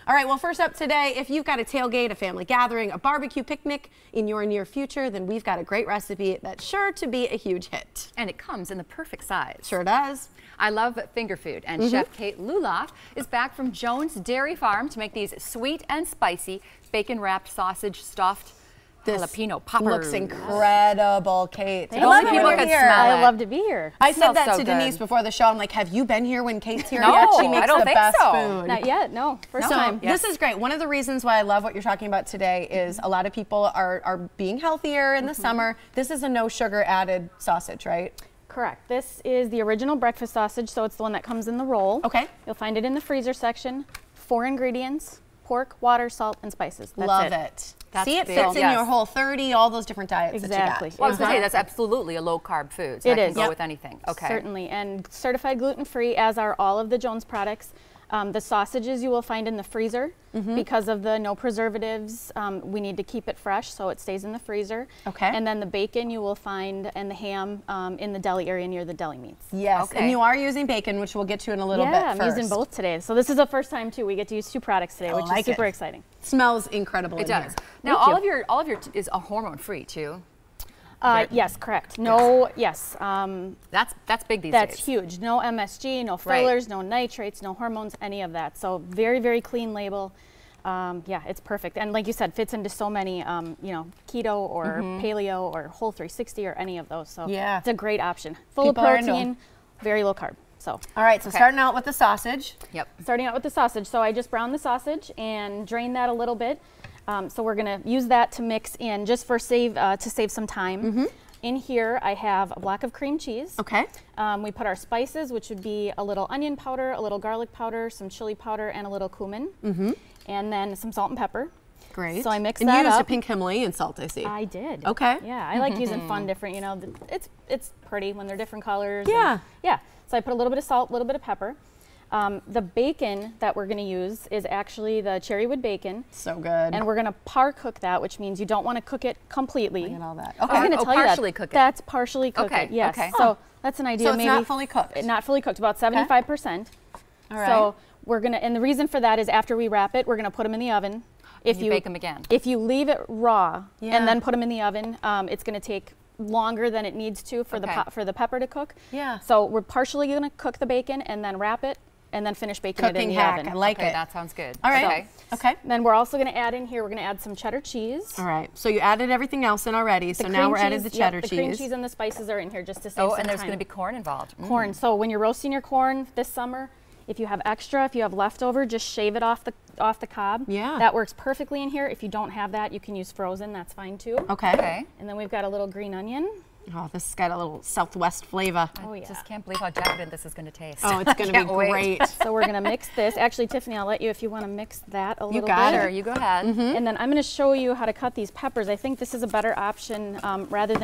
All right, well, first up today, if you've got a tailgate, a family gathering, a barbecue picnic in your near future, then we've got a great recipe that's sure to be a huge hit. And it comes in the perfect size. Sure does. I love finger food, and Chef Kate Lulloff is back from Jones Dairy Farm to make these sweet and spicy bacon-wrapped sausage stuffed jalapeno poppers. Looks incredible, Kate. I love people could smell it. I love to be here. I said that so to good. Denise before the show. I'm like, have you been here when Kate's here No, yet? She makes I don't the think best so. food. Not yet, no. First time. This is great. One of the reasons why I love what you're talking about today is a lot of people are being healthier in the summer. This is a no sugar added sausage, right? Correct. This is the original breakfast sausage, so it's the one that comes in the roll. Okay. You'll find it in the freezer section. 4 ingredients: pork, water, salt, and spices. That's Love it. That's See, it big. fits in Yes. your whole 30, all those different diets Exactly. that you got. Well, I was going to say, that's absolutely a low-carb food, so It that can is. go Yep. with anything. Okay. Certainly, and certified gluten-free, as are all of the Jones products. The sausages you will find in the freezer because of the no preservatives. We need to keep it fresh, so it stays in the freezer. Okay. And then the bacon you will find, and the ham in the deli area near the deli meats. Yes, Okay. and you are using bacon, which we'll get to in a little bit Yeah, I'm first. using both today. So this is the first time too. We get to use 2 products today, which like is super it. exciting. Smells incredible. It in does. here. Now, Thank all of your is a hormone-free, too. Yes, correct. No, yes. That's big these That's days. huge. No MSG, no Right. fillers, no nitrates, no hormones, any of that. So very, very clean label. Yeah, it's perfect. And like you said, fits into so many, you know, keto or paleo or whole 360 or any of those. So Yeah. it's a great option. Full People are of into 'em. protein, very low carb. So All right, so starting out with the sausage. Yep. starting out with the sausage. So I just browned the sausage and drained that a little bit. So we're gonna use that to mix in just for to save some time. In here I have a block of cream cheese. Okay. We put our spices, which would be a little onion powder, a little garlic powder, some chili powder, and a little cumin. And then some salt and pepper. Great. So I mixed and that you used up. a pink Himalayan salt, I see. I did. Okay. Yeah, I like using fun, different, you know, it's pretty when they're different colors. Yeah. And, yeah. So I put a little bit of salt, a little bit of pepper. The bacon that we're going to use is actually the cherry wood bacon. So good. And we're going to par cook that, which means you don't want to cook it completely. Look at all that. I was Okay. going to tell you partially that. cook it. That's partially cook Okay, it, yes. okay. So that's an idea. So it's maybe not fully cooked. Not fully cooked, about 75%. All right. So we're going to, and the reason for that is after we wrap it, we're going to put them in the oven. If you bake them again. If you leave it raw Yeah. and then put them in the oven, it's going to take longer than it needs to for Okay. for the pepper to cook. Yeah. So we're partially going to cook the bacon and then wrap it and then finish baking it in Cooking the hack. oven. I like Okay, it. that sounds good. All right. Okay. Okay. Then we're also going to add in here, we're going to add some cheddar cheese. All right. So you added everything else in already. So The now cream we're adding the cheese- cheddar The cream cheese. cheese and the spices are in here just to save Oh, some and there's time. going to be corn involved. Corn. So when you're roasting your corn this summer, if you have extra, if you have leftover, just shave it off the cob. Yeah. That works perfectly in here. If you don't have that, you can use frozen. That's fine too. Okay. Okay. And then we've got a little green onion. Oh, this has got a little Southwest flavor. Oh I yeah. just can't believe how decadent this is going to taste. Oh, it's going to be Can't wait. great. So we're gonna mix this. Actually, Tiffany, I'll let you if you want to mix that a little got bit. it. Sure, you go ahead. And then I'm gonna show you how to cut these peppers. I think this is a better option rather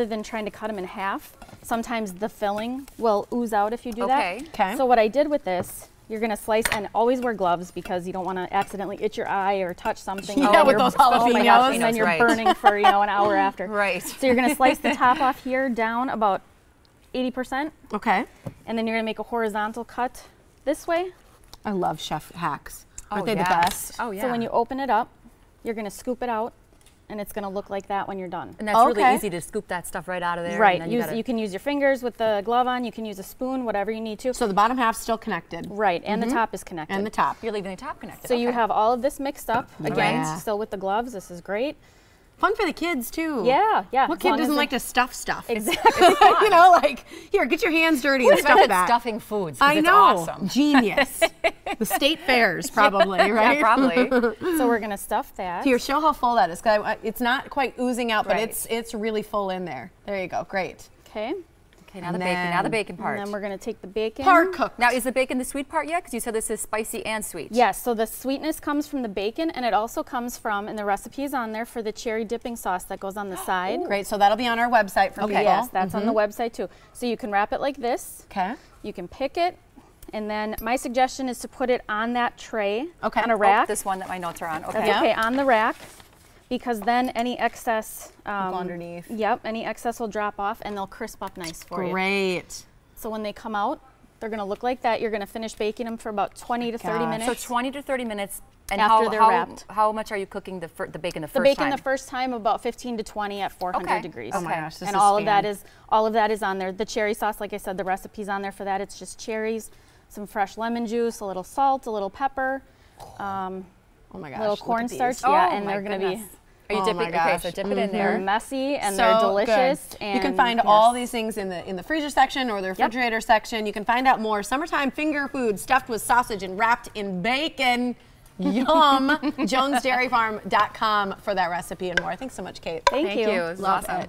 than trying to cut them in half. Sometimes the filling will ooze out if you do Okay. that. Okay. So what I did with this, you're gonna slice, and always wear gloves because you don't want to accidentally itch your eye or touch something. Yeah, and with you're- those oh my gosh, jalapenos. and then you're Right. burning for an hour after. Right. So you're gonna slice the top off here down about 80%, Okay. and then you're gonna make a horizontal cut this way. I love chef hacks. Aren't Oh, they yes. the best? Oh, yeah. So when you open it up, you're going to scoop it out, and it's going to look like that when you're done. And that's Okay. really easy to scoop that stuff right out of there. Right. And then You can use your fingers with the glove on. You can use a spoon, whatever you need to. So the bottom half's still connected. Right. And the top is connected. And the top. You're leaving the top connected. So you Okay. have all of this mixed up. Again, Yeah. still with the gloves. This is great. Fun for the kids, too. Yeah. Yeah. What as kid long as doesn't it- like to stuff stuff? Exactly. You know, like, here, get your hands dirty and stuff that. stuffing foods. 'Cause I it's know. Awesome. Genius. The state fairs, probably, right? Yeah, probably. So we're going to stuff that. Here, show how full that is. 'Cause it's not quite oozing out, but Right. it's really full in there. There you go. Great. Okay. Okay, now And the bacon. Now the then- bacon part. And then we're going to take the bacon. Par cooked. Now, is the bacon the sweet part yet? Because you said this is spicy and sweet. Yes, so the sweetness comes from the bacon, and it also comes from, and the recipe is on there, for the cherry dipping sauce that goes on the side. Great. So that'll be on our website for people. Yes, that's on the website too. So you can wrap it like this. Okay. You can pick it, and then my suggestion is to put it on that tray, Okay. on a Oh, rack. This one that my notes are on. Okay. That's Yeah. okay, on the rack, because then any excess, Go underneath. yep, any excess will drop off, and they'll crisp up nice for you. Great. So when they come out, They're going to look like that. You're going to finish baking them for about 20 to 30 minutes. So 20 to 30 minutes. And after they're wrapped. How much are you cooking the bacon the first time? The bacon the first time about 15 to 20 at 400 degrees. Oh my gosh, this and is all of that is on there. The cherry sauce, like I said, the recipe's on there for that. It's just cherries, some fresh lemon juice, a little salt, a little pepper, oh my gosh, little cornstarch. Oh, Yeah, and they're going to be. Are you dipping? Okay, so dip it in there. They're messy and they're delicious. And you can find all these things in the freezer section or the refrigerator section. You can find out more summertime finger food stuffed with sausage and wrapped in bacon. Yum! JonesDairyFarm.com for that recipe and more. Thanks so much, Kate. Thank you. It was awesome.